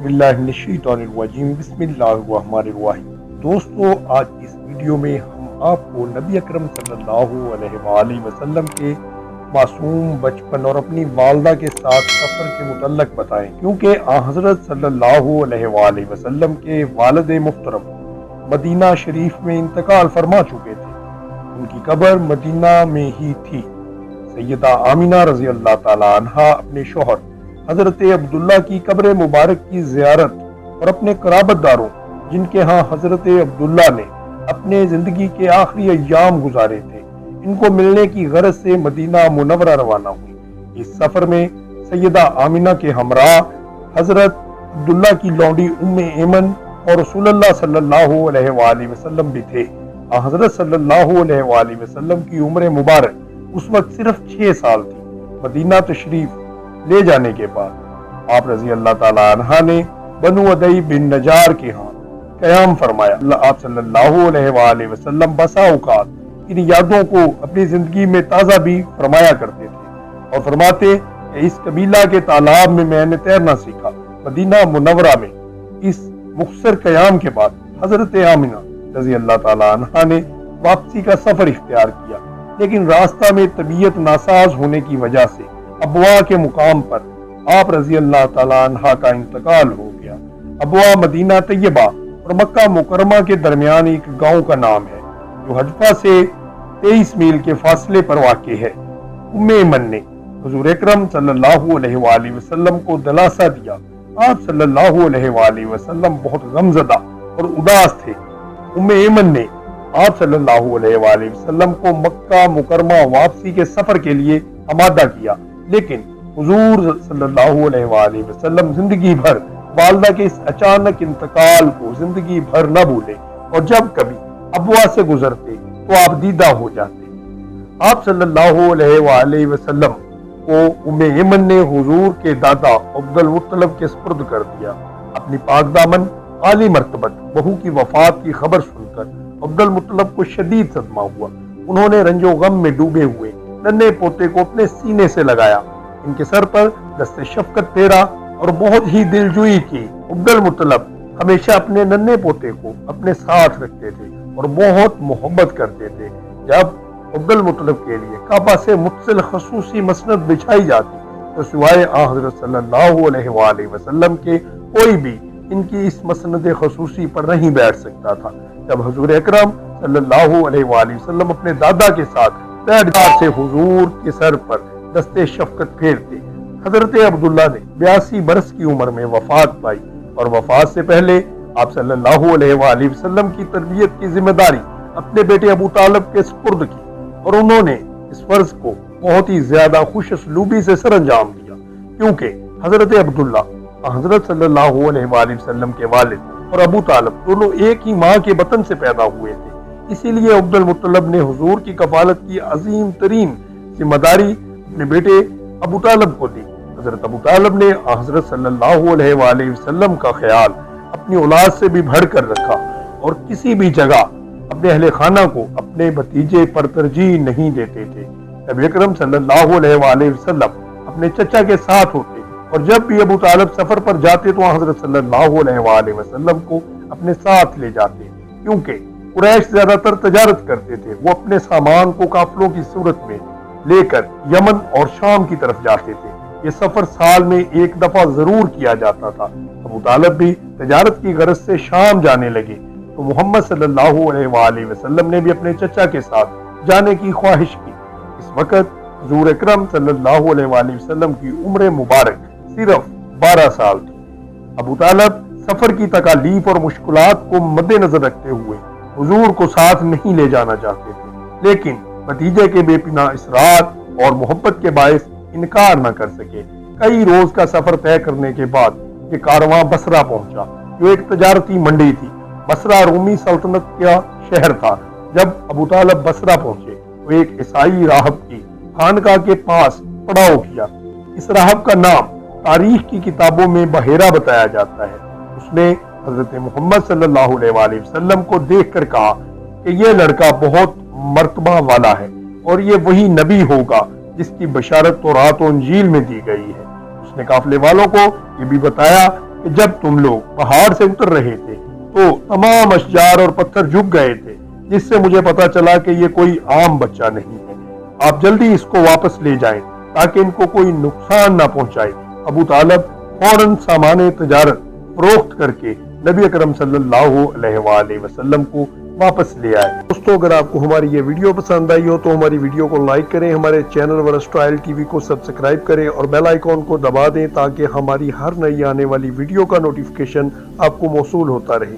باللہ من الشیطان الرجیم بسم اللہ الرحمن الرحیم۔ دوستو، آج اس ویڈیو میں ہم آپ کو نبی اکرم صلی اللہ علیہ وآلہ وسلم کے معصوم بچپن اور اپنی والدہ کے ساتھ سفر کے متعلق بتائیں، کیونکہ حضرت صلی اللہ علیہ وآلہ وسلم کے والد محترم مدینہ شریف میں انتقال فرما چکے تھے۔ ان کی قبر مدینہ میں ہی تھی۔ سیدہ آمینہ رضی اللہ تعالی عنہا اپنے شوہر حضرت عبداللہ کی قبر مبارک کی زیارت اور اپنے قرابت داروں جن کے ہاں حضرت عبداللہ نے اپنے زندگی کے آخری ایام گزارے تھے، ان کو ملنے کی غرض سے مدینہ منورہ روانہ ہوئی۔ اس سفر میں سیدہ آمینہ کے ہمراہ حضرت عبداللہ کی لونڈی ام ایمن اور رسول اللہ صلی اللہ علیہ وآلہ وسلم بھی تھے۔ حضرت صلی اللہ علیہ وآلہ وسلم کی عمر مبارک اس وقت صرف 6 سال تھی۔ مدینہ تشریف لے جانے کے بعد آپ رضی اللہ تعالی عنہ نے بنو عدی بن نجار کے ہاں قیام فرمایا۔ آپ صلی اللہ علیہ وآلہ وسلم بسا اوقات ان یادوں کو اپنی زندگی میں تازہ بھی فرمایا کرتے تھے اور فرماتے کہ اس قبیلہ کے تالاب میں میں نے تیرنا سیکھا۔ مدینہ منورہ میں اس مختصر قیام کے بعد حضرت آمینہ رضی اللہ تعالی عنہ نے واپسی کا سفر اختیار کیا، لیکن راستہ میں طبیعت ناساز ہونے کی وجہ سے ابوا کے مقام پر آپ رضی اللہ تعالی عنہ کا انتقال ہو گیا۔ ابوا مدینہ طیبہ اور مکہ مکرمہ کے درمیان ایک گاؤں کا نام ہے جو حجفہ سے 23 میل کے فاصلے پر واقع ہے۔ ام ایمن نے حضور اکرم صلی اللہ علیہ وآلہ وسلم کو دلاسا دیا۔ آپ صلی اللہ علیہ وآلہ وسلم بہت غمزدہ اور اداس تھے۔ ام ایمن نے آپ صلی اللہ علیہ وآلہ وسلم کو مکہ مکرمہ واپسی کے سفر کے لیے آمادہ کیا، لیکن حضور صلی اللہ علیہ وآلہ وسلم زندگی بھر والدہ کے اس اچانک انتقال کو زندگی بھر نہ بھولے، اور جب کبھی ابوا سے گزرتے تو آپ دیدہ ہو جاتے۔ آپ صلی اللہ علیہ وآلہ وسلم کو ام ایمن نے حضور کے دادا عبد المطلب کے سپرد کر دیا۔ اپنی پاک دامن عالی مرتبت بہو کی وفات کی خبر سن کر عبد المطلب کو شدید صدمہ ہوا۔ انہوں نے رنج و غم میں ڈوبے ہوئے ننھے پوتے کو اپنے سینے سے لگایا، ان کے سر پر دست شفقت پھیرا اور بہت ہی دلجوئی کی۔ عبد المطلب ہمیشہ اپنے ننھے پوتے کو اپنے ساتھ رکھتے تھے اور بہت محبت کرتے تھے۔ جب عبد المطلب کے لیے کعبہ سے متصل خصوصی مسند بچھائی جاتی تو سوائے حضرت صلی اللہ علیہ وآلہ وسلم کے کوئی بھی ان کی اس مسند خصوصی پر نہیں بیٹھ سکتا تھا۔ جب حضور اکرم صلی اللہ علیہ وآلہ وسلم اپنے دادا کے ساتھ بیٹھ سے حضور کے سر پر دستے شفقت پھیرتے، حضرت عبداللہ نے 82 برس کی عمر میں وفات پائی، اور وفات سے پہلے آپ صلی اللہ علیہ وآلہ وسلم کی تربیت کی ذمہ داری اپنے بیٹے ابو طالب کے سپرد کی، اور انہوں نے اس فرض کو بہت ہی زیادہ خوش اسلوبی سے سر انجام دیا، کیونکہ حضرت عبداللہ حضرت صلی اللہ علیہ وآلہ وسلم کے والد اور ابو طالب دونوں ایک ہی ماں کے بطن سے پیدا ہوئے تھے۔ اسی لیے عبد المطلب نے حضور کی کفالت کی عظیم ترین ذمہ داری اپنے بیٹے ابو طالب کو دی۔ حضرت ابو طالب نے حضرت صلی اللہ علیہ وآلہ وسلم کا خیال اپنی اولاد سے بھی بڑھ کر رکھا، اور کسی بھی جگہ اپنے اہل خانہ کو اپنے بھتیجے پر ترجیح نہیں دیتے تھے۔ نبی اکرم صلی اللہ علیہ وآلہ وسلم اپنے چچا کے ساتھ ہوتے، اور جب بھی ابو طالب سفر پر جاتے تو حضرت صلی اللہ علیہ وآلہ وسلم کو اپنے ساتھ لے جاتے، کیونکہ قریش زیادہ تر تجارت کرتے تھے۔ وہ اپنے سامان کو قافلوں کی صورت میں لے کر یمن اور شام کی طرف جاتے تھے۔ یہ سفر سال میں ایک دفعہ ضرور کیا جاتا تھا۔ ابو طالب بھی تجارت کی غرض سے شام جانے لگے تو محمد صلی اللہ علیہ وآلہ وسلم نے بھی اپنے چچا کے ساتھ جانے کی خواہش کی۔ اس وقت حضور اکرم صلی اللہ علیہ وآلہ وسلم کی عمر مبارک صرف 12 سال تھی۔ ابو طالب سفر کی تکالیف اور مشکلات کو مد نظر رکھتے ہوئے حضور کو ساتھ نہیں لے جانا چاہتے تھے، لیکن بھتیجے کے بے پناہ اصرار اور محبت کے باعث انکار نہ کر سکے۔ کئی روز کا سفر طے کرنے کے بعد یہ کارواں بصرہ پہنچا، جو ایک تجارتی منڈی تھی۔ بصرہ رومی سلطنت کا شہر تھا۔ جب ابو طالب بصرہ پہنچے تو ایک عیسائی راہب کی خانقاہ کے پاس پڑاؤ کیا۔ اس راہب کا نام تاریخ کی کتابوں میں بحیرہ بتایا جاتا ہے۔ اس نے حضرت محمد صلی اللہ علیہ وآلہ وسلم کو دیکھ کر کہا کہ یہ لڑکا بہت مرتبہ والا ہے، اور یہ وہی نبی ہوگا جس کی بشارت تورات و انجیل میں دی گئی ہے۔ اس نے قافلے والوں کو یہ بھی بتایا کہ جب تم لوگ پہاڑ سے اتر رہے تھے تو تمام اشجار اور پتھر جھک گئے تھے، جس سے مجھے پتا چلا کہ یہ کوئی عام بچہ نہیں ہے۔ آپ جلدی اس کو واپس لے جائیں تاکہ ان کو کوئی نقصان نہ پہنچائے۔ ابو طالب فوراً سامان تجارت فروخت کر کے نبی اکرم صلی اللہ علیہ وآلہ وسلم کو واپس لے آئے۔ دوستو، اگر آپ کو ہماری یہ ویڈیو پسند آئی ہو تو ہماری ویڈیو کو لائک کریں، ہمارے چینل ورسٹائل ٹی وی کو سبسکرائب کریں اور بیل آئیکن کو دبا دیں تاکہ ہماری ہر نئی آنے والی ویڈیو کا نوٹیفیکیشن آپ کو موصول ہوتا رہے۔